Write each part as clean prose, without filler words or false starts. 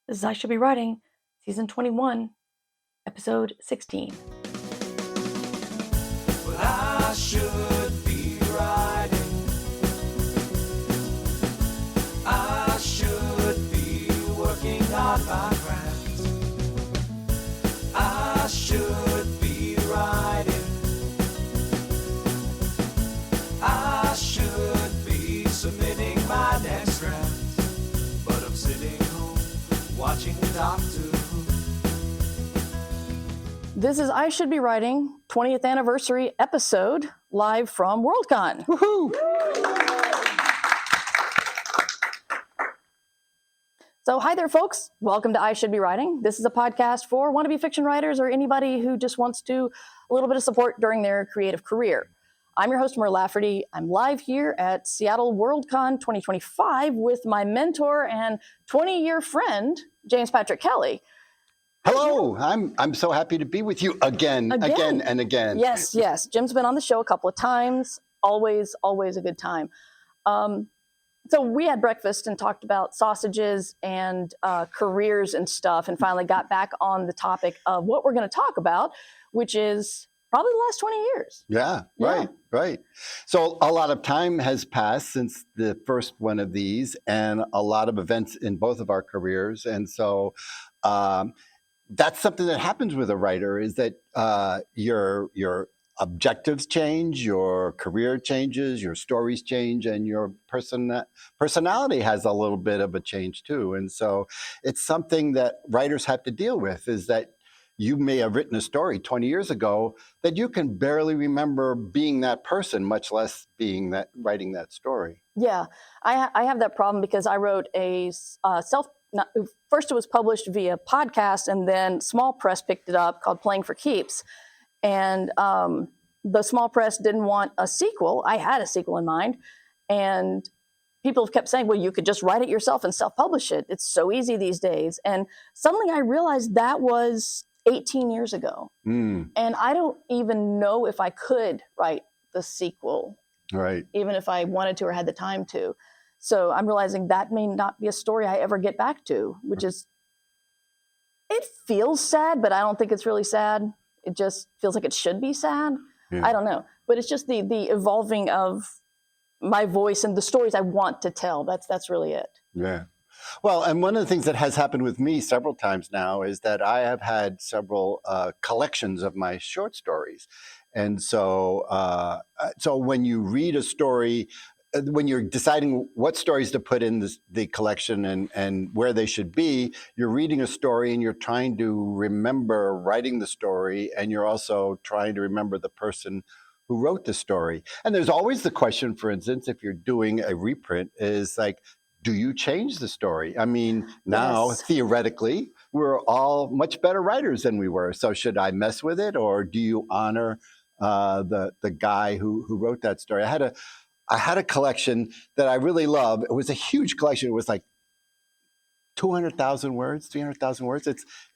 This is I Should Be Writing, Season 21, Episode 16. Well, I should be writing. I should be working on my craft. I should be writing. I should be submitting my next draft. But I'm sitting home watching the doctor. This is I Should Be Writing, 20th Anniversary Episode, live from Worldcon. Woohoo! So hi there, folks. Welcome to I Should Be Writing. This is a podcast for wannabe fiction writers or anybody who just wants to a little bit of support during their creative career. I'm your host, Mer Lafferty. I'm live here at Seattle Worldcon 2025 with my mentor and 20-year friend, James Patrick Kelly. Hello, I'm so happy to be with you again and again. Yes. Jim's been on the show a couple of times. Always a good time. So we had breakfast and talked about sausages and careers and stuff, and finally got back on the topic of what we're going to talk about, which is probably the last 20 years. Yeah, right. So a lot of time has passed since the first one of these, and a lot of events in both of our careers, and so that's something that happens with a writer, is that your objectives change, your career changes, your stories change, and your personality has a little bit of a change too. And so it's something that writers have to deal with, is that you may have written a story 20 years ago that you can barely remember being that person, much less writing that story. Yeah, I have that problem because I wrote a first it was published via podcast, and then Small Press picked it up, called Playing for Keeps. And the Small Press didn't want a sequel. I had a sequel in mind. And people have kept saying, well, you could just write it yourself and self-publish it. It's so easy these days. And suddenly I realized that was 18 years ago. And I don't even know if I could write the sequel, right? Even if I wanted to or had the time to. So I'm realizing that may not be a story I ever get back to, which is, it feels sad, but I don't think it's really sad. It just feels like it should be sad. Yeah. I don't know. But it's just the evolving of my voice and the stories I want to tell. That's really it. Yeah. Well, and one of the things that has happened with me several times now is that I have had several collections of my short stories. And so when you read a story, when you're deciding what stories to put in the collection and where they should be, you're reading a story and you're trying to remember writing the story, and you're also trying to remember the person who wrote the story. And there's always the question, for instance, if you're doing a reprint, is like, do you change the story? I mean, now, theoretically, we're all much better writers than we were. So should I mess with it, or do you honor the guy who wrote that story? I had a collection that I really love. It was a huge collection. It was like 200,000 words, 300,000 words.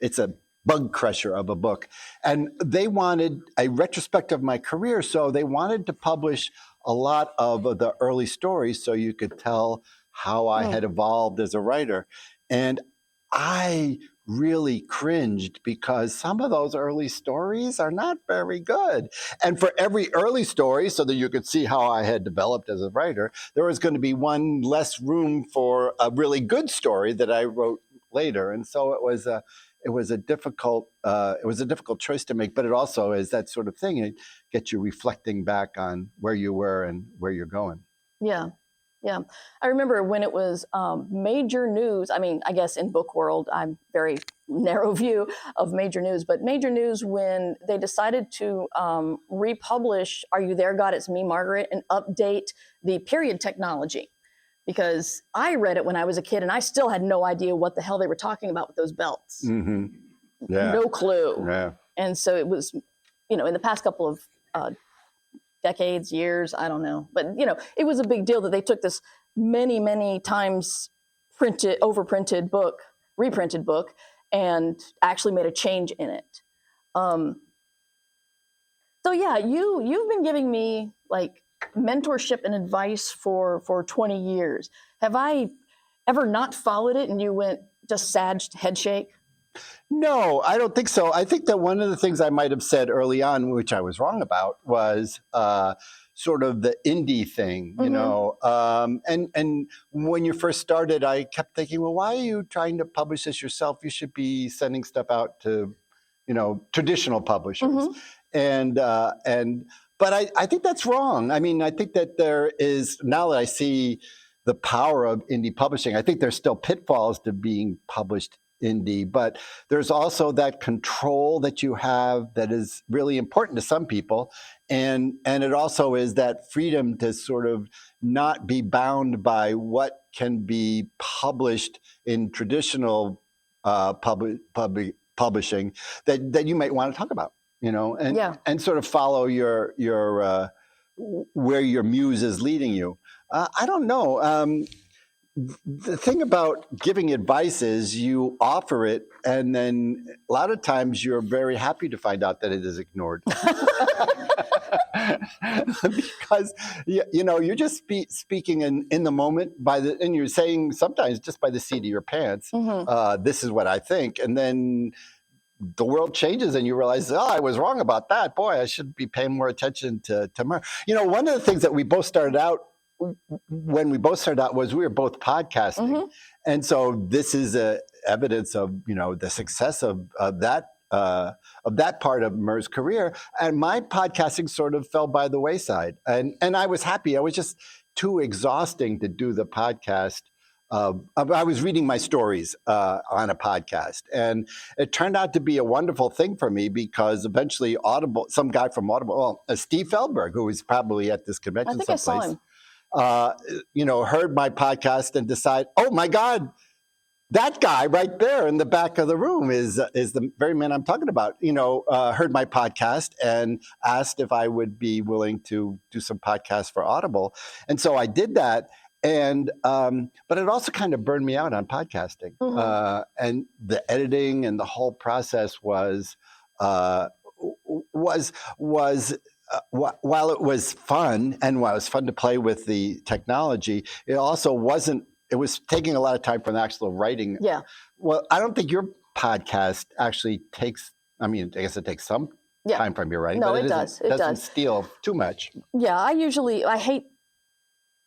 It's a bug crusher of a book. And they wanted a retrospective of my career, so they wanted to publish a lot of the early stories so you could tell how I had evolved as a writer. And I really cringed because some of those early stories are not very good. And for every early story, so that you could see how I had developed as a writer, there was going to be one less room for a really good story that I wrote later. And so it was a difficult choice to make, but it also is that sort of thing. It gets you reflecting back on where you were and where you're going. Yeah. I remember when it was major news. I mean, I guess in book world, I'm very narrow view of major news, but major news when they decided to republish Are You There, God? It's Me, Margaret, and update the period technology. Because I read it when I was a kid and I still had no idea what the hell they were talking about with those belts. Mm-hmm. Yeah. No clue. Yeah. And so it was, in the past couple of decades, years, I don't know. But, it was a big deal that they took this many, many times overprinted book, reprinted book, and actually made a change in it. So yeah, you've been giving me like mentorship and advice for 20 years. Have I ever not followed it and you went, just sad head shake? No, I don't think so. I think that one of the things I might have said early on, which I was wrong about, was sort of the indie thing, you know. And when you first started, I kept thinking, well, why are you trying to publish this yourself? You should be sending stuff out to, you know, traditional publishers. But I think that's wrong. I mean, I think that there is, now that I see the power of indie publishing, I think there's still pitfalls to being published indie, but there's also that control that you have that is really important to some people. And it also is that freedom to sort of not be bound by what can be published in traditional publishing that you might want to talk about, you know, and sort of follow your where your muse is leading you. I don't know. The thing about giving advice is you offer it, and then a lot of times you're very happy to find out that it is ignored. Because, you know, you're just speaking in the moment and you're saying sometimes just by the seat of your pants, this is what I think. And then the world changes and you realize, oh, I was wrong about that. Boy, I should be paying more attention to you know, one of the things that we both started out was we were both podcasting. And so this is evidence of, you know, the success of that part of Mer's career. And my podcasting sort of fell by the wayside. And I was happy. I was just too exhausting to do the podcast. I was reading my stories on a podcast, and it turned out to be a wonderful thing for me because eventually some guy from Audible, Steve Feldberg, who was probably at this convention I think I saw him. You know, heard my podcast and decided, oh my God, that guy right there in the back of the room is the very man I'm talking about. You know, heard my podcast and asked if I would be willing to do some podcasts for Audible, and so I did that. And but it also kind of burned me out on podcasting, and the editing and the whole process was while it was fun and while it was fun to play with the technology, it also wasn't. It was taking a lot of time from the actual writing. Yeah. Well, I don't think your podcast actually takes. I mean, I guess it takes some time from your writing. No, but it does. It doesn't steal too much. Yeah, I hate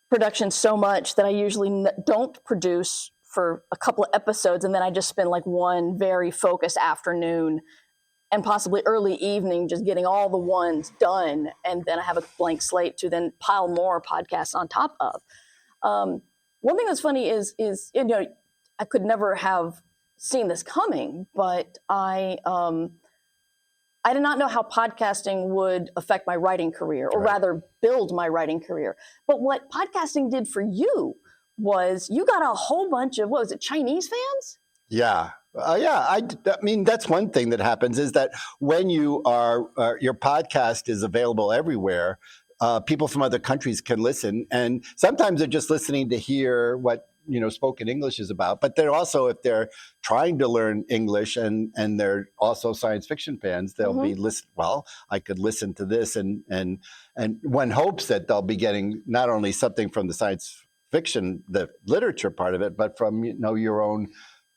production so much that I usually don't produce for a couple of episodes, and then I just spend like one very focused afternoon and possibly early evening just getting all the ones done, and then I have a blank slate to then pile more podcasts on top of. One thing that's funny is you know, I could never have seen this coming, but I did not know how podcasting would affect my writing career, or rather build my writing career. But what podcasting did for you was you got a whole bunch of, what was it, Chinese fans? Yeah. I mean, that's one thing that happens is that when you are, your podcast is available everywhere, people from other countries can listen. And sometimes they're just listening to hear what, you know, spoken English is about. But they're also, if they're trying to learn English and they're also science fiction fans, they'll be well, I could listen to this. And one hopes that they'll be getting not only something from the science fiction, the literature part of it, but from, you know, your own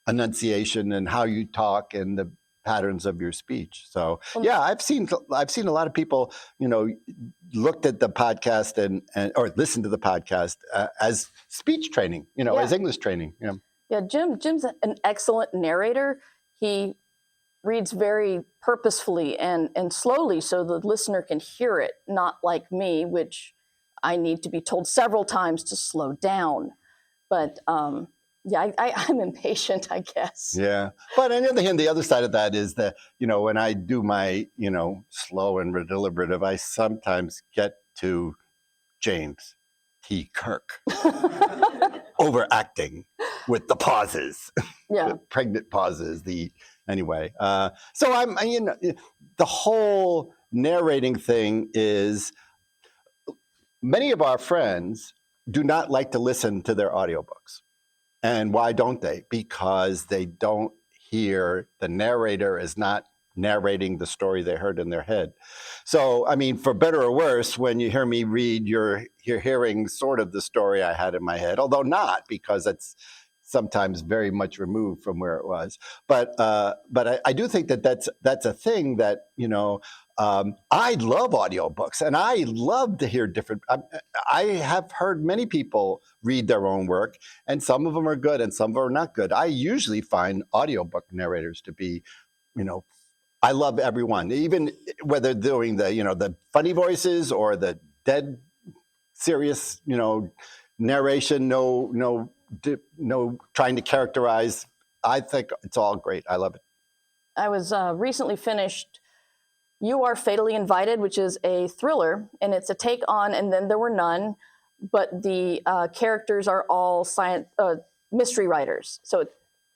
enunciation and how you talk and the patterns of your speech. So yeah, I've seen a lot of people, you know, looked at the podcast or listened to the podcast as speech training, you know, as English training. You know. Yeah, Jim's an excellent narrator. He reads very purposefully and slowly so the listener can hear it, not like me, which I need to be told several times to slow down. But yeah, I'm impatient, I guess. Yeah. But on the other hand, the other side of that is that, you know, when I do my, you know, slow and deliberative, I sometimes get to James T. Kirk overacting with the pauses, the pregnant pauses, anyway. So you know, the whole narrating thing is many of our friends do not like to listen to their audiobooks. And why don't they? Because they don't hear, the narrator is not narrating the story they heard in their head. So, I mean, for better or worse, when you hear me read, you're hearing sort of the story I had in my head, although not, because it's sometimes very much removed from where it was. But I do think that that's a thing that, you know, I love audiobooks, and I love to hear different. I have heard many people read their own work, and some of them are good and some of them are not good. I usually find audiobook narrators to be, you know, I love everyone, even whether doing the, you know, the funny voices or the dead serious, you know, narration, no trying to characterize. I think it's all great. I love it. I was recently finished You Are Fatally Invited, which is a thriller, and it's a take on And Then There Were None, but the characters are all mystery writers. So a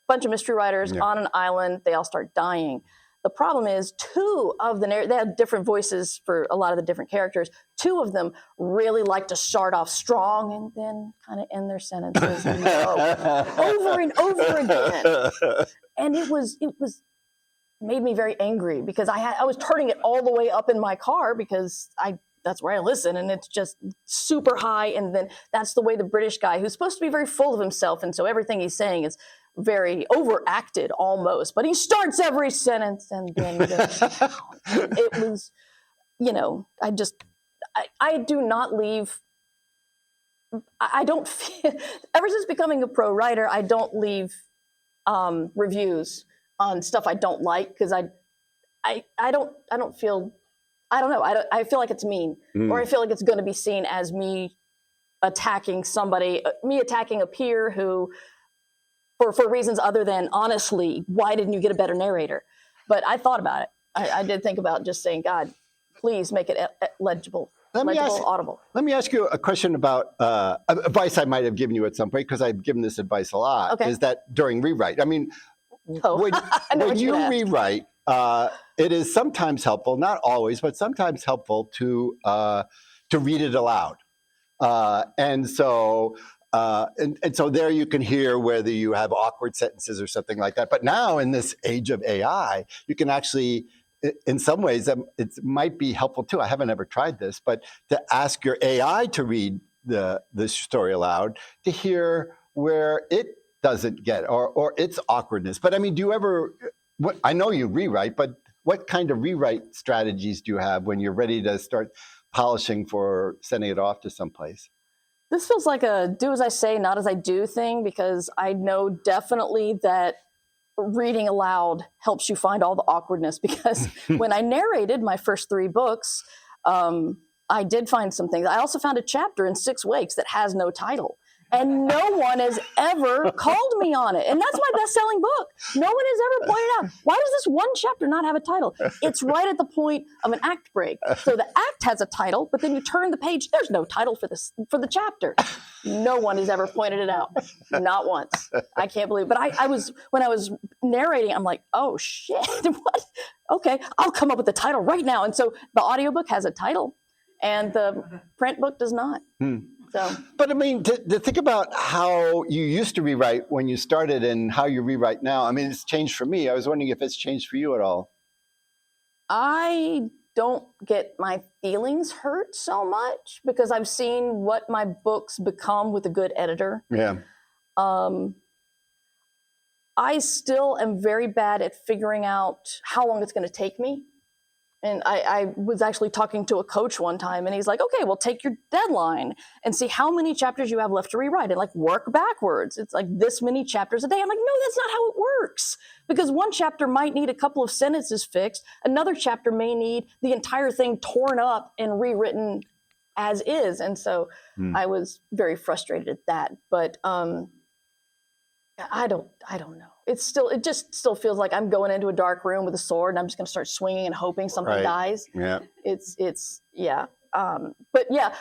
bunch of mystery writers on an island, they all start dying. The problem is two of they have different voices for a lot of the different characters. Two of them really like to start off strong and then kind of end their sentences over and over again. And it made me very angry because I was turning it all the way up in my car because that's where I listen, and it's just super high. And then that's the way the British guy, who's supposed to be very full of himself, and so everything he's saying is very overacted almost, but he starts every sentence and then it was, you know, I do not leave. I don't feel, ever since becoming a pro writer, I don't leave reviews on stuff I don't like because I don't feel, I don't know, I feel like it's mean, or I feel like it's going to be seen as me attacking somebody, me attacking a peer who, for reasons other than, honestly, why didn't you get a better narrator? But I thought about it. I did think about just saying, God, please make it legible, audible. Let me ask you a question about advice I might have given you at some point, because I've given this advice a lot, okay. Is that during rewrite. I mean, when you rewrite, it is sometimes helpful, not always, but sometimes helpful to read it aloud. And so there you can hear whether you have awkward sentences or something like that. But now in this age of AI, you can actually, in some ways, it might be helpful too. I haven't ever tried this, but to ask your AI to read the story aloud to hear where it doesn't get or its awkwardness. But I mean, do you ever? I know you rewrite, but what kind of rewrite strategies do you have when you're ready to start polishing for sending it off to someplace? This feels like a do as I say, not as I do thing, because I know definitely that reading aloud helps you find all the awkwardness. Because when I narrated my first 3 books, I did find some things. I also found a chapter in 6 Wakes that has no title. And no one has ever called me on it. And that's my best-selling book. No one has ever pointed out, why does this one chapter not have a title? It's right at the point of an act break. So the act has a title, but then you turn the page, there's no title for the chapter. No one has ever pointed it out. Not once. I can't believe it. But when I was narrating, I'm like, oh, shit. What? Okay, I'll come up with the title right now. And so the audiobook has a title, and the print book does not. So. But I mean, to think about how you used to rewrite when you started and how you rewrite now, I mean, it's changed for me. I was wondering if it's changed for you at all. I don't get my feelings hurt so much because I've seen what my books become with a good editor. Yeah. I still am very bad at figuring out how long it's going to take me. And I was actually talking to a coach one time, and he's like, okay, well, take your deadline and see how many chapters you have left to rewrite and like work backwards. It's like this many chapters a day. I'm like, no, that's not how it works, because one chapter might need a couple of sentences fixed. Another chapter may need the entire thing torn up and rewritten as is. And so I was very frustrated at that. But I don't know. It just still feels like I'm going into a dark room with a sword and I'm just going to start swinging and hoping something dies. Yeah. Yeah. But yeah,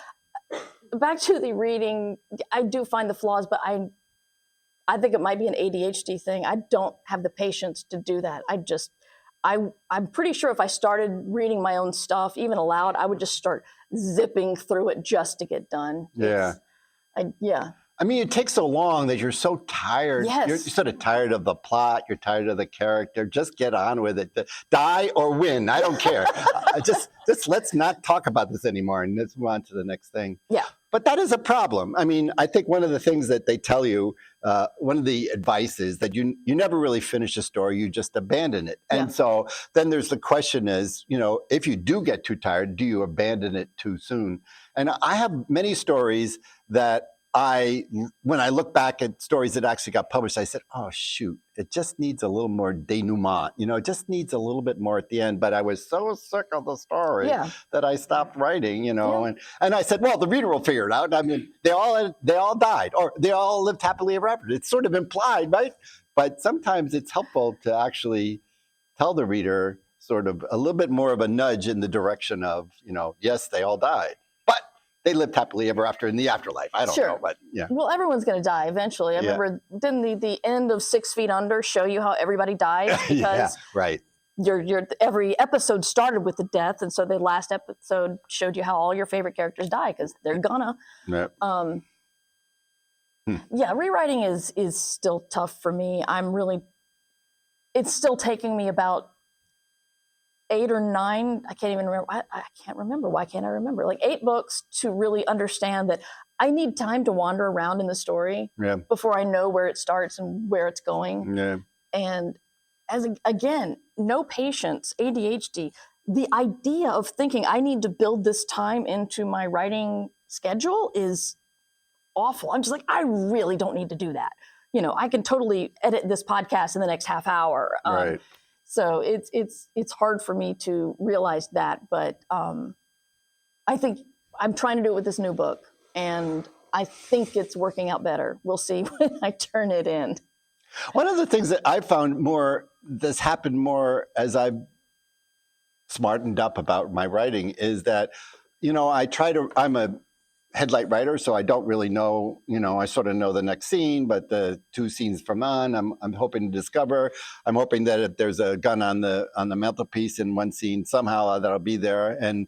back to the reading, I do find the flaws, but I think it might be an ADHD thing. I don't have the patience to do that. I'm pretty sure if I started reading my own stuff, even aloud, I would just start zipping through it just to get done. Yeah. I mean, it takes so long that you're so tired. Yes. You're sort of tired of the plot. You're tired of the character. Just get on with it. Die or win. I don't care. Just let's not talk about this anymore and let's move on to the next thing. Yeah. But that is a problem. I mean, I think one of the things that they tell you, one of the advice is that you never really finish a story, you just abandon it. And so then there's the question is, if you do get too tired, do you abandon it too soon? And I have many stories that when I look back at stories that actually got published, I said, oh, shoot, it just needs a little more denouement. It just needs a little bit more at the end. But I was so sick of the story that I stopped writing, and I said, well, the reader will figure it out. I mean, they all died, or they all lived happily ever after. It's sort of implied, right? But sometimes it's helpful to actually tell the reader sort of a little bit more of a nudge in the direction of, yes, they all died. They lived happily ever after in the afterlife. I don't know, but yeah. Well, everyone's going to die eventually. I remember, didn't the end of 6 Feet Under show you how everybody dies? Because right. Every episode started with the death, and so the last episode showed you how all your favorite characters die because they're gonna. Yep. Yeah, rewriting is still tough for me. It's still taking me about 8 or 9, I can't even remember. I can't remember. Why can't I remember? Like 8 books to really understand that I need time to wander around in the story before I know where it starts and where it's going. Yeah. And again, no patience, ADHD, the idea of thinking I need to build this time into my writing schedule is awful. I'm just like, I really don't need to do that. I can totally edit this podcast in the next half hour. Right. So it's hard for me to realize that, but I think I'm trying to do it with this new book, and I think it's working out better. We'll see when I turn it in. One of the things that I found that's happened more as I've smartened up about my writing is that, I'm a headlight writer, so I don't really know, I sort of know the next scene, but the 2 scenes from on, I'm hoping to discover. I'm hoping that if there's a gun on the mantelpiece in one scene, somehow that'll be there. And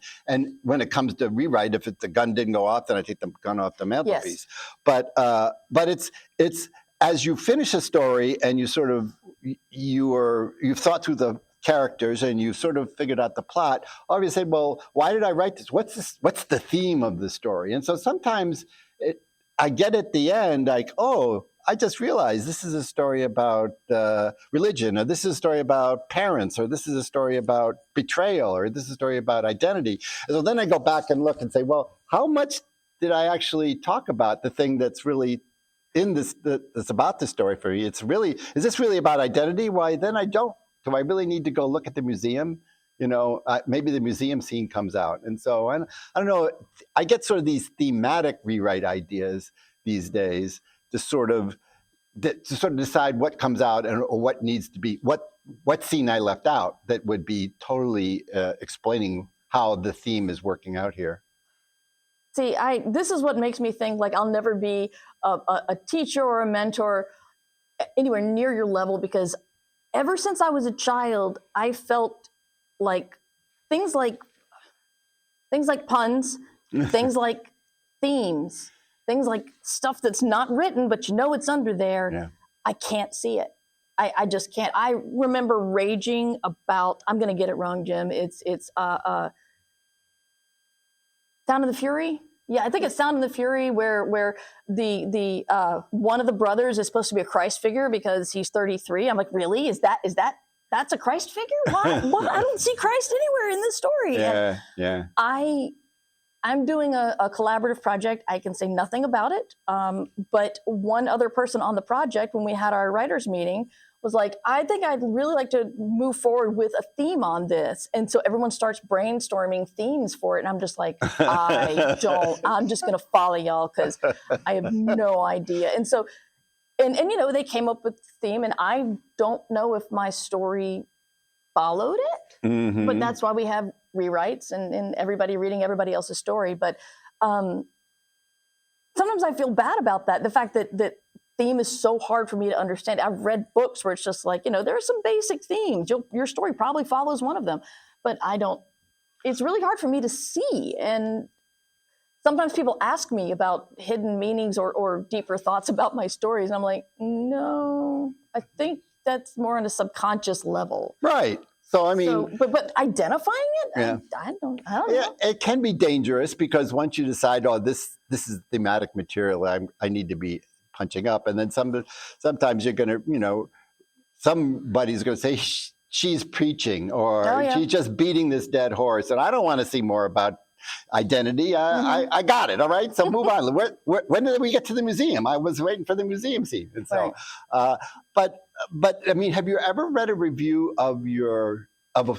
when it comes to rewrite, if the gun didn't go off, then I take the gun off the mantelpiece. Yes. But it's as you finish a story and you sort of you've thought through the characters and you sort of figured out the plot, obviously, well, why did I write this? What's the theme of the story? And so sometimes I get at the end like, oh, I just realized this is a story about religion, or this is a story about parents, or this is a story about betrayal, or this is a story about identity. And so then I go back and look and say, well, how much did I actually talk about the thing that's really in this, that's about the story for me? Is this really about identity? Why then I don't. Do I really need to go look at the museum? Maybe the museum scene comes out. And so I don't know. I get sort of these thematic rewrite ideas these days to sort of decide what comes out or what needs to be, what scene I left out that would be totally explaining how the theme is working out here. See, this is what makes me think like I'll never be a teacher or a mentor anywhere near your level, because ever since I was a child, I felt like things like puns, things like themes, things like stuff that's not written, but it's under there. Yeah. I can't see it. I just can't. I remember raging about, I'm going to get it wrong, Jim. It's Sound of the Fury. Yeah, I think it's Sound of the Fury where the one of the brothers is supposed to be a Christ figure because he's 33. I'm like, really? That's a Christ figure? Why? I don't see Christ anywhere in this story. Yeah. I'm doing a collaborative project. I can say nothing about it. But one other person on the project, when we had our writers meeting, was like, I think I'd really like to move forward with a theme on this. And so everyone starts brainstorming themes for it. And I'm just like, I'm just going to follow y'all because I have no idea. And so, and they came up with the theme, and I don't know if my story followed it, mm-hmm. but that's why we have rewrites and everybody reading everybody else's story. But sometimes I feel bad about that. The fact that theme is so hard for me to understand. I've read books where it's just like, there are some basic themes. Your story probably follows one of them, but I don't. It's really hard for me to see. And sometimes people ask me about hidden meanings or deeper thoughts about my stories. And I'm like, no, I think that's more on a subconscious level. Right. So I mean, but identifying it, yeah. I don't know. Yeah, it can be dangerous because once you decide, oh, this is thematic material, I need to be punching up, and then sometimes you're going to, somebody's going to say she's preaching or she's just beating this dead horse, and I don't want to see more about identity. I got it. All right, so move on. When did we get to the museum? I was waiting for the museum scene, and so, but I mean, have you ever read a review of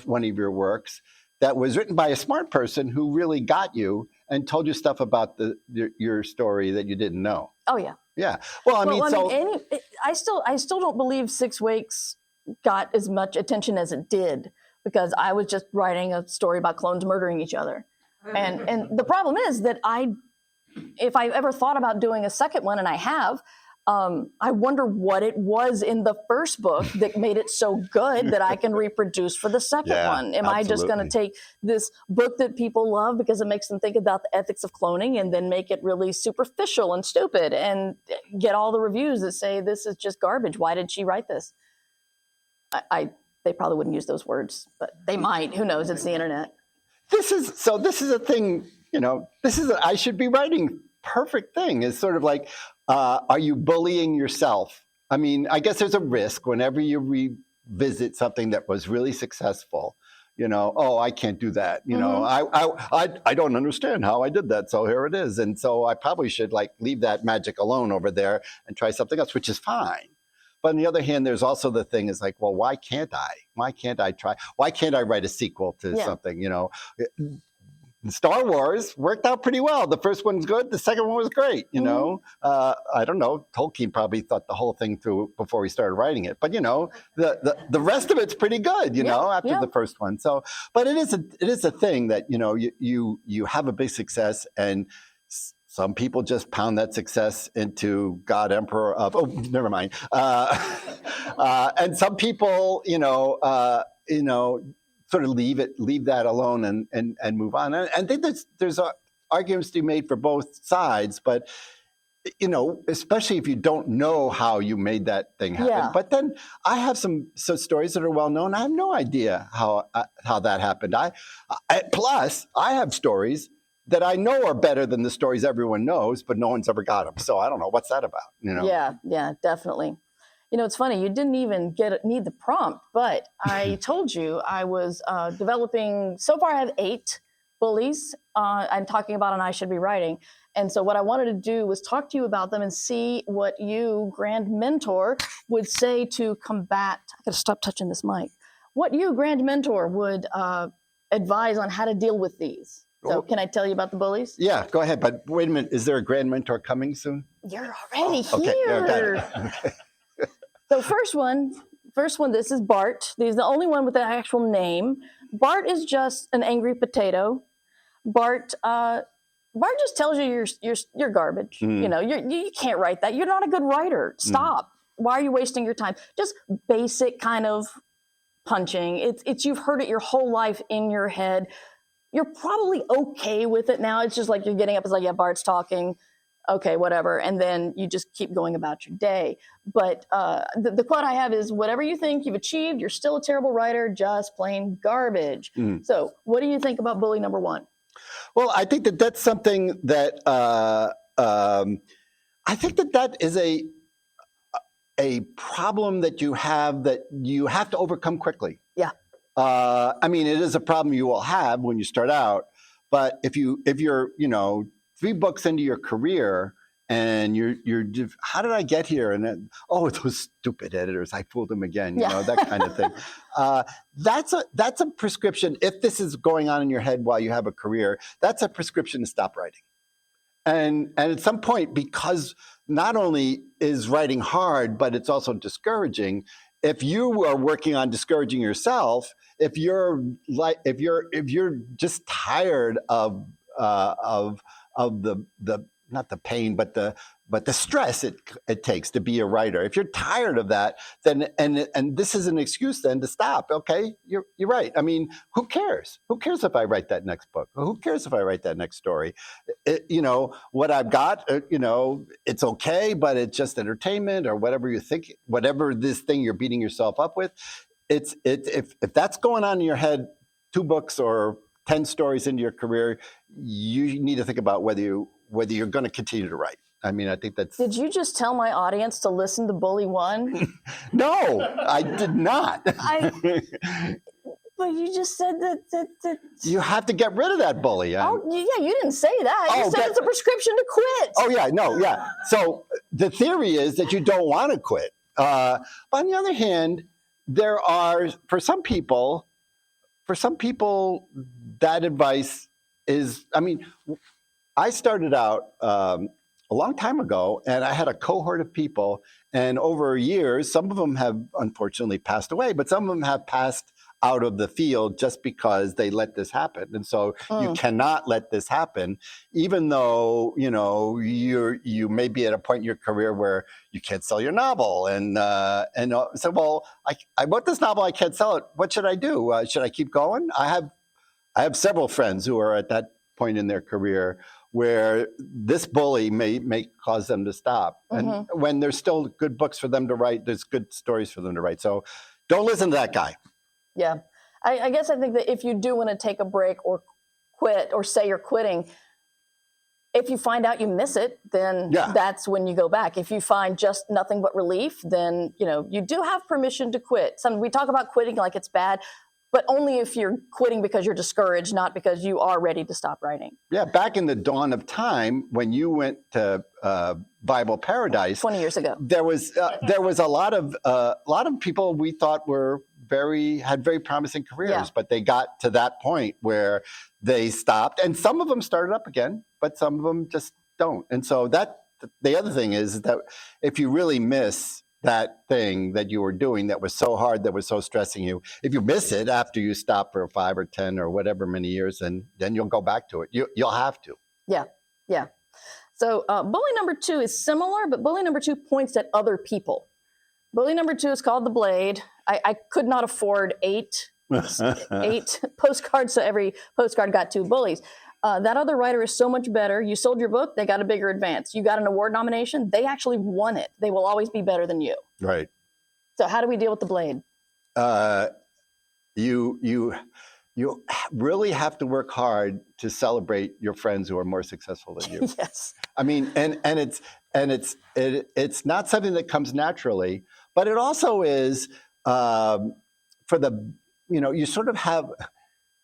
one of your works that was written by a smart person who really got you and told you stuff about your story that you didn't know? Oh yeah. Yeah. Well, I mean, I still don't believe 6 Weeks got as much attention as it did because I was just writing a story about clones murdering each other. And the problem is that if I ever thought about doing a second one, and I have, I wonder what it was in the first book that made it so good that I can reproduce for the second one. Am I just going to take this book that people love because it makes them think about the ethics of cloning and then make it really superficial and stupid and get all the reviews that say this is just garbage? Why did she write this? They probably wouldn't use those words, but they might. Who knows? It's the internet. This is a thing, I should be writing perfect thing. It's sort of like, are you bullying yourself? I mean, I guess there's a risk whenever you revisit something that was really successful, oh, I can't do that. I don't understand how I did that. So here it is. And so I probably should leave that magic alone over there and try something else, which is fine. But on the other hand, there's also the thing is well, why can't I? Why can't I try? Why can't I write a sequel to something? Star Wars worked out pretty well. The first one's good. The second one was great. I don't know. Tolkien probably thought the whole thing through before he started writing it. But the rest of it's pretty good. After the first one. So, but it is a thing that you have a big success and. Some people just pound that success into God, Emperor of. Oh, never mind. And some people, sort of leave that alone and move on. And I think there's arguments to be made for both sides, but especially if you don't know how you made that thing happen. Yeah. But then I have some stories that are well known. I have no idea how that happened. Plus I have stories that I know are better than the stories everyone knows, but no one's ever got them. So I don't know. What's that about? Yeah, definitely. It's funny. You didn't even need the prompt, but I told you I was developing. So far, I have 8 bullies. I'm talking about and I should be writing. And so what I wanted to do was talk to you about them and see what you, Grand Mentor, would say to combat. I got to stop touching this mic. What you, Grand Mentor, would advise on how to deal with these. So can I tell you about the bullies? Yeah, go ahead. But wait a minute. Is there a Grand Mentor coming soon? You're already here. Okay. Okay. So first one, this is Bart. He's the only one with an actual name. Bart is just an angry potato. Bart just tells you you're garbage. You can't write that. You're not a good writer. Stop. Why are you wasting your time? Just basic kind of punching. It's you've heard it your whole life in your head. You're probably okay with it now. It's just like you're getting up. It's like, yeah, Bart's talking. Okay, whatever. And then you just keep going about your day. But the quote I have is, whatever you think you've achieved, you're still a terrible writer, just plain garbage. So what do you think about bully number 1? Well, I think that's something that I think that is a problem that you have to overcome quickly. Yeah. I mean, it is a problem you will have when you start out, but if you're 3 books into your career and you're how did I get here? And then, those stupid editors, I fooled them again, that kind of thing. That's a prescription. If this is going on in your head while you have a career, that's a prescription to stop writing. And at some point, because not only is writing hard, but it's also discouraging. If you are working on discouraging yourself, if you're just tired of the not the pain, but the stress it takes to be a writer. If you're tired of that, then and this is an excuse then to stop. Okay, you're right. I mean, who cares? Who cares if I write that next book? Who cares if I write that next story? What I've got, it's okay, but it's just entertainment or whatever you think, whatever this thing you're beating yourself up with. if that's going on in your head, 2 books or 10 stories into your career, you need to think about whether you're going to continue to write. I mean, I think that's. Did you just tell my audience to listen to Bully 1? No, I did not. But you just said that. You have to get rid of that bully. Oh, yeah, you didn't say that. You said it's a prescription to quit. Oh, yeah, no, yeah. So the theory is that you don't want to quit. But on the other hand, there are, for some people, that advice is, I mean, I started out a long time ago, and I had a cohort of people, and over years, some of them have unfortunately passed away, but some of them have passed out of the field just because they let this happen. And so you cannot let this happen, even though, you may be at a point in your career where you can't sell your novel. And so, well, I wrote this novel, I can't sell it. What should I do? Should I keep going? I have several friends who are at that point in their career where this bully may cause them to stop. And when there's still good books for them to write, there's good stories for them to write. So don't listen to that guy. Yeah. I guess I think that if you do want to take a break or quit or say you're quitting, if you find out you miss it, then that's when you go back. If you find just nothing but relief, then, you do have permission to quit. We talk about quitting like it's bad, but only if you're quitting because you're discouraged, not because you are ready to stop writing. Yeah, back in the dawn of time, when you went to Bible Paradise 20 years ago, there was a lot of people we thought had very promising careers, but they got to that point where they stopped, and some of them started up again, but some of them just don't. And so the other thing is that if you really miss that thing that you were doing that was so hard, that was so stressing you, if you miss it after you stop for 5 or 10 or whatever many years, then you'll go back to it. You'll have to. Yeah. So bully number 2 is similar, but bully number 2 points at other people. Bully number 2 is called The Blade. I could not afford 8 postcards, so every postcard got 2 bullies. That other writer is so much better. You sold your book, they got a bigger advance. You got an award nomination, they actually won it. They will always be better than you. Right. So how do we deal with The Blade? You really have to work hard to celebrate your friends who are more successful than you. Yes. I mean, and it's not something that comes naturally, but it also is you sort of have.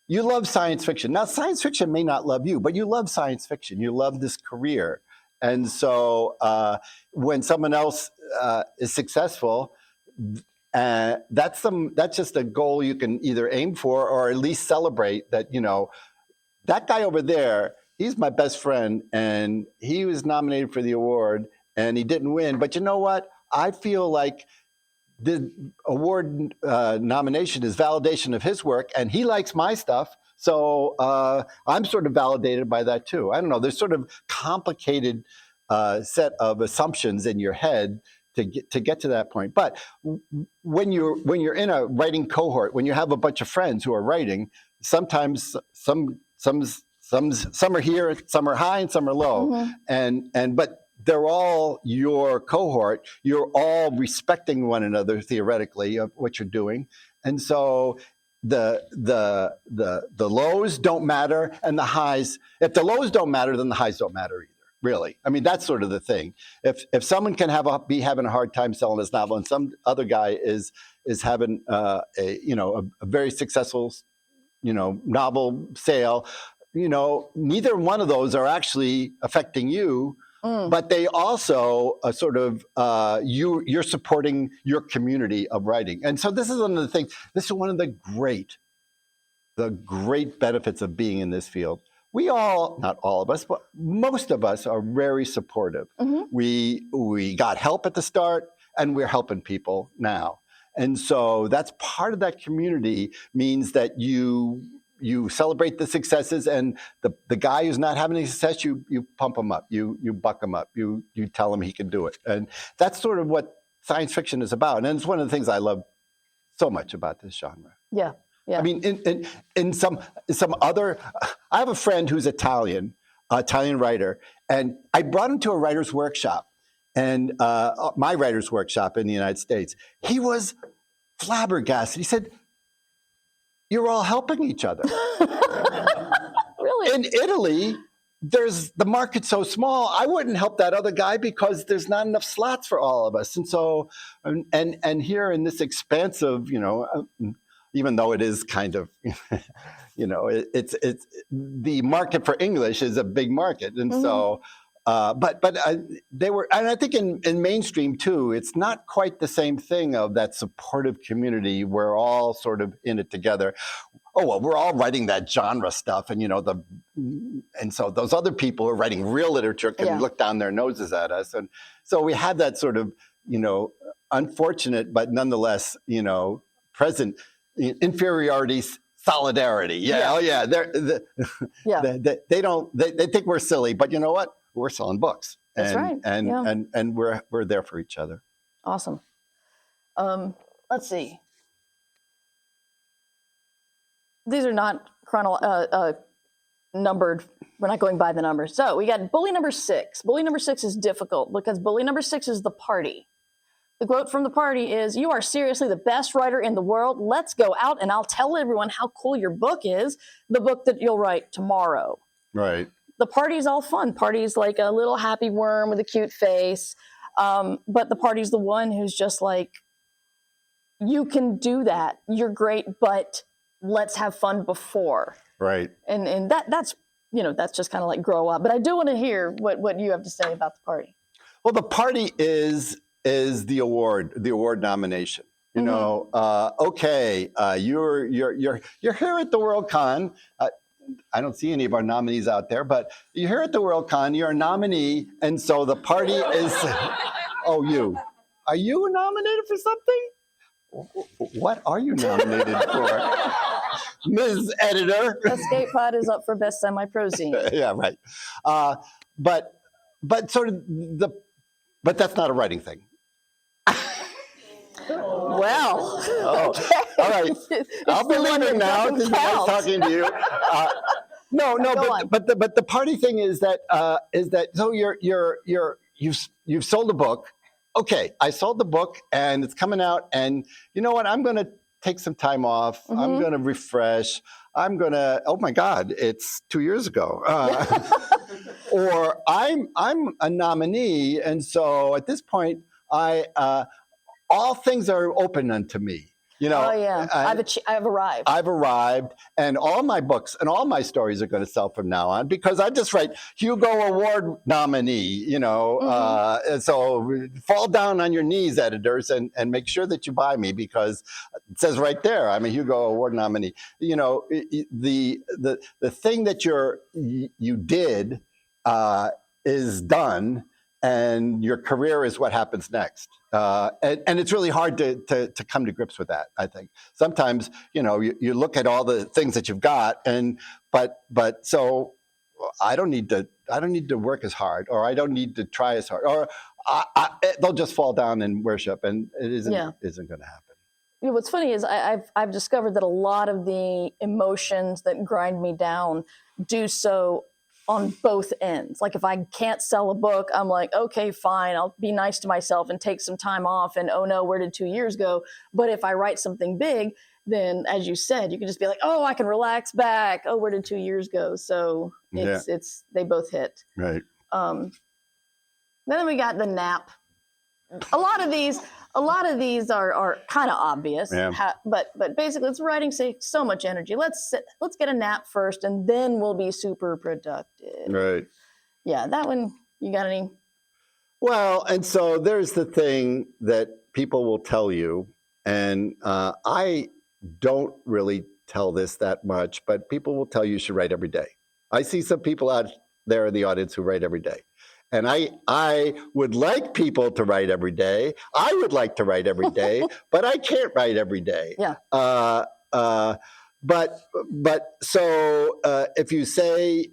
You love science fiction. Now, science fiction may not love you, but you love science fiction. You love this career. And so when someone else is successful, that's just a goal you can either aim for or at least celebrate that, that guy over there, he's my best friend, and he was nominated for the award, and he didn't win. But you know what? I feel like the award nomination is validation of his work, and he likes my stuff. So I'm sort of validated by that too. I don't know. There's sort of complicated set of assumptions in your head to get to that point. But when you're in a writing cohort, when you have a bunch of friends who are writing, sometimes some are here, some are high, and some are low, but they're all your cohort. You're all respecting one another theoretically of what you're doing, and so the lows don't matter, and the highs. If the lows don't matter, then the highs don't matter either. Really, I mean, that's sort of the thing. If someone can be having a hard time selling his novel, and some other guy is having a very successful novel sale, neither one of those are actually affecting you. But they also you're supporting your community of writing. And so this is one of the things, this is one of the great benefits of being in this field. We all, not all of us, but most of us are very supportive. We got help at the start, and we're helping people now. And so that's part of that community, means that you celebrate the successes, and the guy who's not having any success, you pump him up, you buck him up, you tell him he can do it. And that's sort of what science fiction is about. And it's one of the things I love so much about this genre. Yeah. I mean, in some other, I have a friend who's Italian writer, and I brought him to a writer's workshop, and my writer's workshop in the United States. He was flabbergasted. He said, "You're all helping each other." Really? In Italy, the market's so small, I wouldn't help that other guy because there's not enough slots for all of us. And so, and here in this expansive, even though it is kind of, it's the market for English is a big market. And so, but they were, and I think in mainstream too, it's not quite the same thing of that supportive community. We're all sort of in it together. Oh, well, we're all writing that genre stuff. And, and so those other people who are writing real literature can look down their noses at us. And so we have that sort of, unfortunate, but nonetheless, present inferiority, solidarity. Yeah. Oh, yeah. They think we're silly, but you know what? We're selling books. That's right. And we're there for each other. Awesome. Let's see. These are not numbered. We're not going by the numbers. So we got bully number 6. Bully number 6 is difficult because bully number 6 is the party. The quote from the party is, "You are seriously the best writer in the world. Let's go out and I'll tell everyone how cool your book is, the book that you'll write tomorrow." Right. The party's all fun. Party's like a little happy worm with a cute face. But the party's the one who's just like, you can do that. You're great, but let's have fun before. Right. And that's just kind of like grow up. But I do want to hear what you have to say about the party. Well, the party is the award nomination. Okay, you're here at the Worldcon. I don't see any of our nominees out there, but you're here at the Worldcon. You're a nominee, and so the party is. Oh, you. Are you nominated for something? What are you nominated for, Ms. Editor? Escape Pod is up for best semi-prozine. Yeah, right. But sort of but that's not a writing thing. Well, okay. All right. I'll be leaving now. This is nice talking to you. But the party thing is that so you've sold a book. Okay, I sold the book and it's coming out, and you know what? I'm going to take some time off. I'm going to refresh. I'm going to. Oh my God, it's 2 years ago. Or I'm a nominee, and so at this point, all things are open unto me. Oh yeah, I've arrived. I've arrived, and all my books and all my stories are going to sell from now on because I just write Hugo Award nominee. So fall down on your knees, editors, and make sure that you buy me because it says right there I'm a Hugo Award nominee. The thing that you did is done. And your career is what happens next. And it's really hard to come to grips with that, I think. Sometimes, you look at all the things that you've got, but so I don't need to work as hard, or I don't need to try as hard, or they'll just fall down and worship, and it isn't going to happen. What's funny is I've discovered that a lot of the emotions that grind me down do so on both ends. Like if I can't sell a book, I'm like, okay, fine, I'll be nice to myself and take some time off. And oh no, where did 2 years go? But if I write something big, then as you said, you can just be like, oh, I can relax back. Oh, where did 2 years go? So it's they both hit. Right. Then we got the nap. A lot of these are kind of obvious, but basically it's writing takes so much energy. Let's get a nap first, and then we'll be super productive. Right. Yeah, that one. You got any? Well, and so there's the thing that people will tell you, and I don't really tell this that much, but people will tell you should write every day. I see some people out there in the audience who write every day. And I would like people to write every day. I would like to write every day, but I can't write every day. Yeah. But so if you say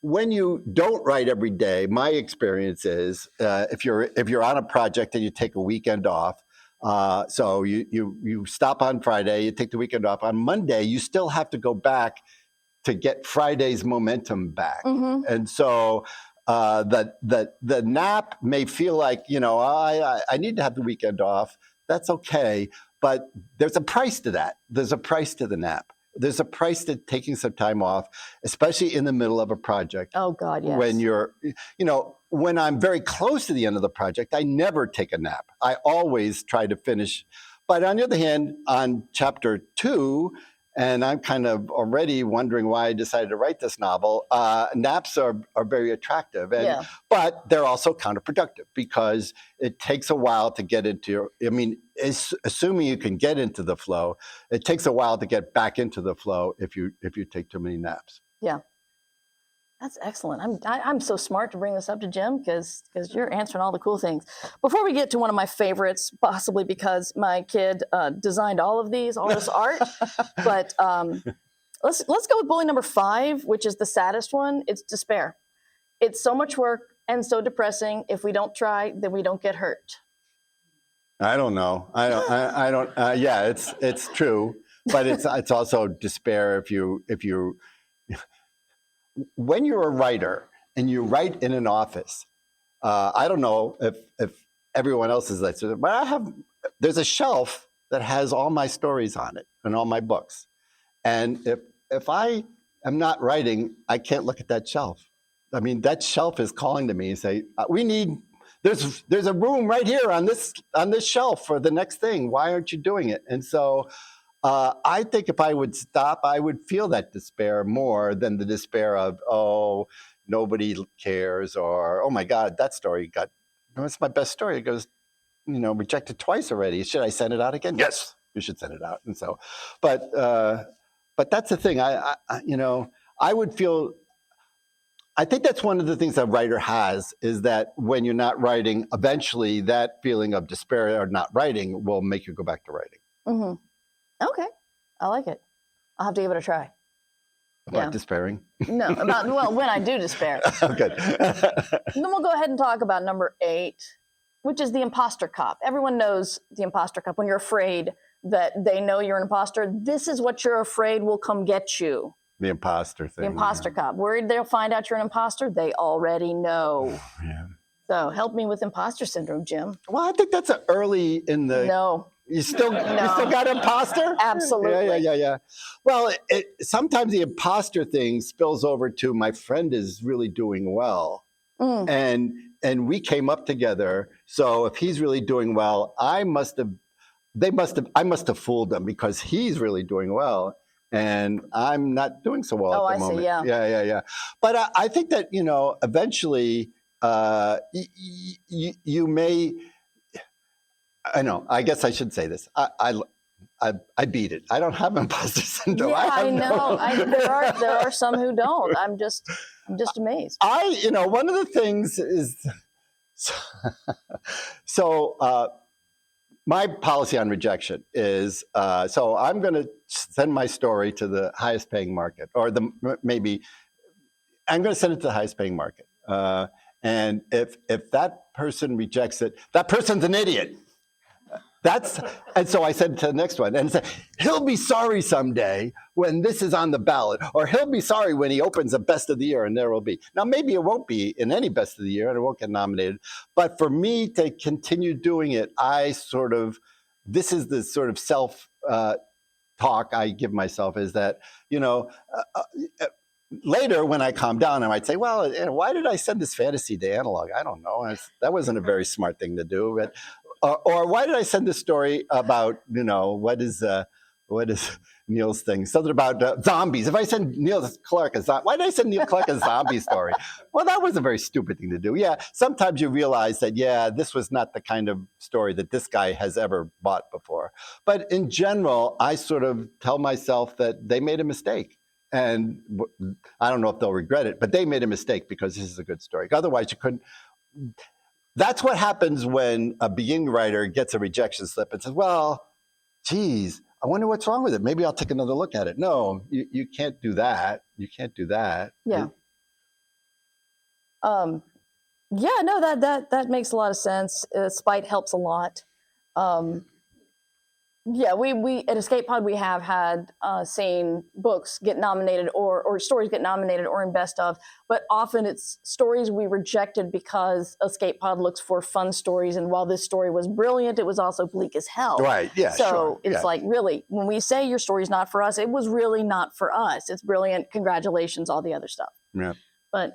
when you don't write every day, my experience is if you're on a project and you take a weekend off, so you stop on Friday, you take the weekend off. On Monday, you still have to go back to get Friday's momentum back, and so. The nap may feel like, I need to have the weekend off. That's okay. but there's a price to that. There's a price to the nap. There's a price to taking some time off, especially in the middle of a project. Oh, God, yes. When you're, when I'm very close to the end of the project, I never take a nap. I always try to finish. But on the other hand, on chapter 2, and I'm kind of already wondering why I decided to write this novel, naps are very attractive. But they're also counterproductive because it takes a while to get into assuming you can get into the flow, it takes a while to get back into the flow if you take too many naps. Yeah. That's excellent. I'm so smart to bring this up to Jim because you're answering all the cool things. Before we get to one of my favorites, possibly because my kid designed all this art, but let's go with bully number 5, which is the saddest one. It's despair. It's so much work and so depressing. If we don't try, then we don't get hurt. I don't know. I don't. Yeah, it's true, but it's also despair if you. When you're a writer and you write in an office, I don't know if everyone else is like that, but there's a shelf that has all my stories on it and all my books. And if I am not writing, I can't look at that shelf. I mean, that shelf is calling to me and say, there's a room right here on this shelf for the next thing. Why aren't you doing it? And so I think if I would stop, I would feel that despair more than the despair of, oh, nobody cares, or, oh my God, that story it's my best story. It goes, rejected twice already. Should I send it out again? Yes, you should send it out. And so, but that's the thing. I would feel, I think that's one of the things a writer has, is that when you're not writing, eventually that feeling of despair or not writing will make you go back to writing. Mm-hmm. Okay. I like it. I'll have to give it a try. About despairing? No, when I do despair. Good. Then we'll go ahead and talk about number 8, which is the Imposter Cop. Everyone knows the Imposter Cop. When you're afraid that they know you're an imposter, this is what you're afraid will come get you. The imposter thing. The Imposter Cop. Worried they'll find out you're an imposter? They already know. Yeah. So help me with imposter syndrome, Jim. Well, I think that's early in the... No. You still got imposter? Absolutely. Yeah. Well, sometimes the imposter thing spills over to my friend is really doing well. And we came up together. So if he's really doing well, I must have fooled them because he's really doing well. And I'm not doing so well at the moment. Oh, I see, Yeah. But I think that, eventually you may... I know. I guess I should say this. I beat it. I don't have imposter syndrome. Yeah, I know. There are some who don't. I'm just amazed. One of the things is my policy on rejection is so I'm going to send my story to the highest paying market, or I'm going to send it to the highest paying market. And if that person rejects it, that person's an idiot. And so I said to the next one, and said, he'll be sorry someday when this is on the ballot, or he'll be sorry when he opens a best of the year, and there will be. Now, maybe it won't be in any best of the year, and it won't get nominated. But for me to continue doing it, this is the sort of self talk I give myself, is that, later when I calm down, I might say, well, why did I send this fantasy to Analog? I don't know. That wasn't a very smart thing to do. But or why did I send this story about, what is Neil's thing? Something about zombies. If I send Neil Clark why did I send Neil Clark a zombie story? Well, that was a very stupid thing to do. Yeah, sometimes you realize that, this was not the kind of story that this guy has ever bought before. But in general, I sort of tell myself that they made a mistake. And I don't know if they'll regret it, but they made a mistake because this is a good story. Otherwise, you couldn't. That's what happens when a beginning writer gets a rejection slip and says, well, geez, I wonder what's wrong with it. Maybe I'll take another look at it. No, you can't do that. You can't do that. Yeah. That makes a lot of sense. Spite helps a lot. Yeah, we at Escape Pod we have had seen books get nominated or stories get nominated or in best of, but often it's stories we rejected because Escape Pod looks for fun stories, and while this story was brilliant, it was also bleak as hell. Right, yeah, so sure, it's yeah. like, really, when we say your story's not for us, it was really not for us. It's brilliant, congratulations, all the other stuff. Yeah. But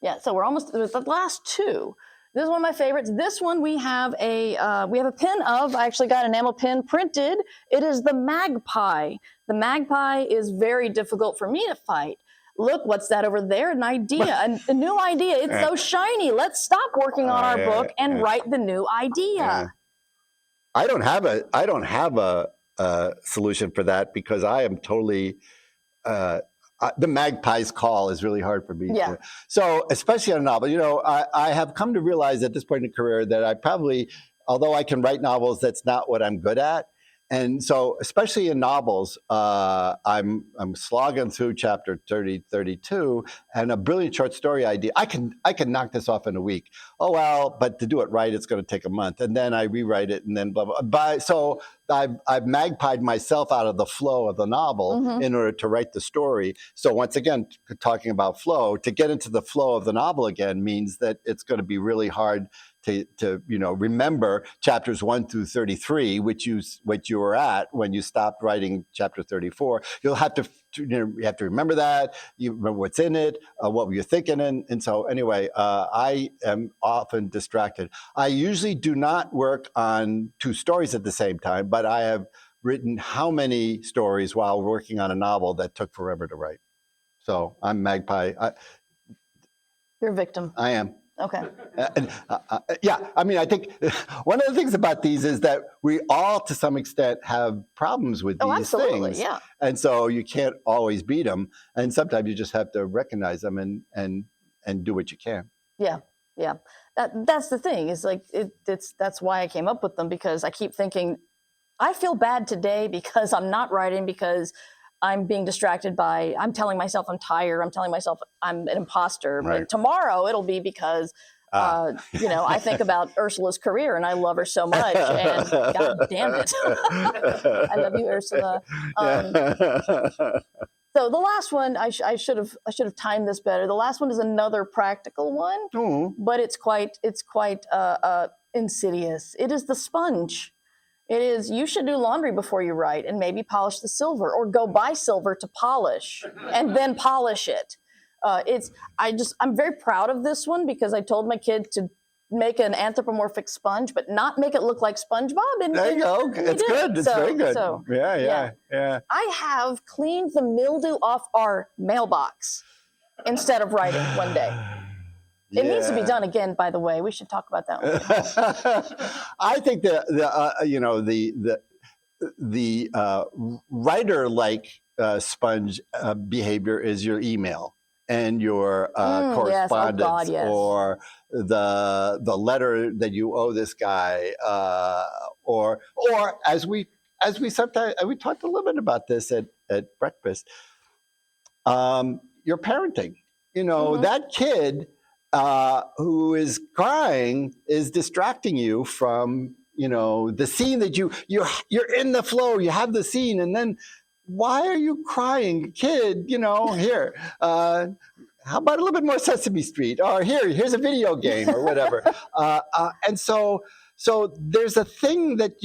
yeah, so we're almost with the last two. This is one of my favorites. This one we have a pin of. I actually got an enamel pin printed. It is the magpie. The magpie is very difficult for me to fight. Look, what's that over there? An idea, a new idea. It's so shiny. Let's stop working on our book and write the new idea. I don't have a solution for that because I am totally. The magpie's call is really hard for me. Yeah. So, especially on a novel, I have come to realize at this point in the career that I probably, although I can write novels, that's not what I'm good at. And so, especially in novels, I'm slogging through chapter 30, 32, and a brilliant short story idea. I can knock this off in a week. Oh well, but to do it right, it's going to take a month, and then I rewrite it, and then blah blah. So I've magpied myself out of the flow of the novel in order to write the story. So once again, talking about flow, to get into the flow of the novel again means that it's going to be really hard to remember chapters 1 through 33, which you were at when you stopped writing chapter 34. You'll have to you have to remember that. You remember what's in it, what were you thinking, and so anyway, I am often distracted. I usually do not work on two stories at the same time, but I have written how many stories while working on a novel that took forever to write. So I'm magpie. You're a victim. I am. Okay. Yeah, I mean, I think one of the things about these is that we all, to some extent, have problems with these things. Yeah. And so you can't always beat them, and sometimes you just have to recognize them and do what you can. Yeah, yeah. That's the thing. Is like that's why I came up with them, because I keep thinking, I feel bad today because I'm not writing, because I'm being distracted by, I'm telling myself I'm tired. I'm telling myself I'm an imposter. Right. But tomorrow it'll be because, I think about Ursula's career and I love her so much. And God damn it. I love you, Ursula. So the last one, I should have timed this better. The last one is another practical one, but it's quite insidious. It is the sponge. It is, you should do laundry before you write and maybe polish the silver, or go buy silver to polish and then polish it. I'm very proud of this one because I told my kid to make an anthropomorphic sponge, but not make it look like SpongeBob. And there you go. It's good. It's very good. So, yeah. I have cleaned the mildew off our mailbox instead of writing one day. It needs to be done again, by the way. We should talk about that one. I think the writer-like sponge behavior is your email and your correspondence, or the letter that you owe this guy, or as we sometimes, we talked a little bit about this at breakfast. Your parenting, that kid who is crying is distracting you from, the scene that you're in the flow, you have the scene, and then why are you crying, kid? Here, how about a little bit more Sesame Street? Or here's a video game or whatever. And so there's a thing that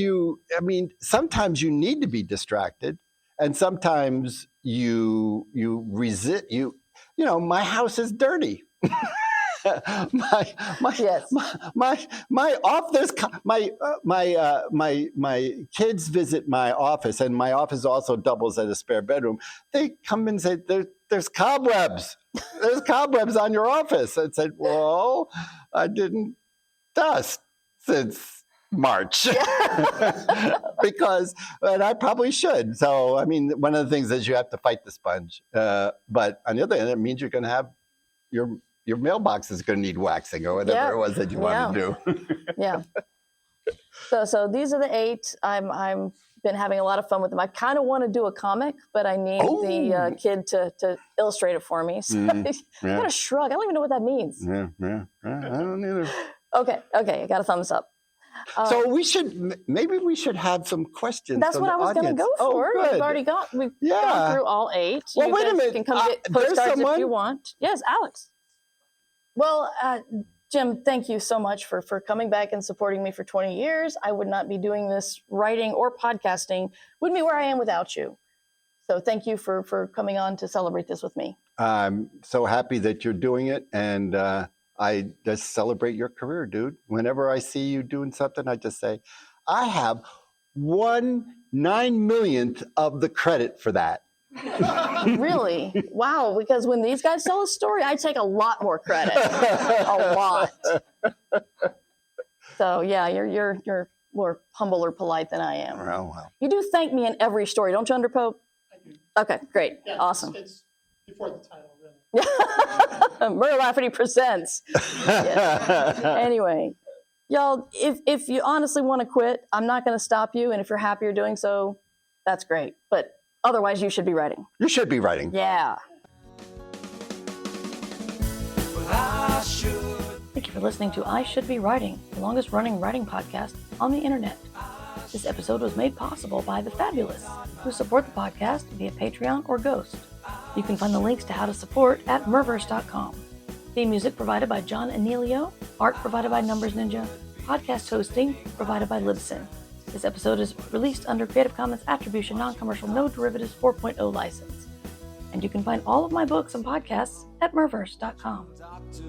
sometimes you need to be distracted, and sometimes you resist. My house is dirty. my kids visit my office, and my office also doubles as a spare bedroom. They come and say, there's cobwebs. There's cobwebs on your office. I said, well, I didn't dust since March. And I probably should. So, one of the things is you have to fight the sponge. But on the other hand, it means you're going to have your mailbox is going to need waxing, or whatever it was that you want to do. Yeah. So these are the 8. I'm been having a lot of fun with them. I kind of want to do a comic, but I need the kid to illustrate it for me. So I got a shrug. I don't even know what that means. Yeah. I don't either. Okay. I got a thumbs up. So maybe we should have some questions. That's from what the I was going to audience. go for. Good. We've gone through all 8. Well, You wait a guys minute. can come get There's postcards if someone. you want. Yes, Alex. Well, Jim, thank you so much for coming back and supporting me for 20 years. I would not be doing this writing or podcasting. Wouldn't be where I am without you. So thank you for coming on to celebrate this with me. I'm so happy that you're doing it, and I just celebrate your career, dude. Whenever I see you doing something, I just say, I have 1/9,000,000th of the credit for that. Really? Wow. Because when these guys tell a story, I take a lot more credit. A lot. So yeah, you're more humble or polite than I am. Oh, well. You do thank me in every story, don't you, Underpope? I do. Okay, great. Yeah, Awesome. It's before the title, really. Murder Lafferty presents. Yes. Anyway, y'all, if you honestly want to quit, I'm not going to stop you. And if you're happy you're doing so, that's great. But otherwise, you should be writing. You should be writing. Yeah. Well, I should. Thank you for listening to I Should Be Writing, the longest running writing podcast on the internet. This episode was made possible by The Fabulous, who support the podcast via Patreon or Ghost. You can find the links to how to support at merverse.com. Theme music provided by John Anelio, art provided by Numbers Ninja, podcast hosting provided by Libsyn. This episode is released under Creative Commons Attribution Non-Commercial No Derivatives 4.0 license. And you can find all of my books and podcasts at merverse.com. Talk to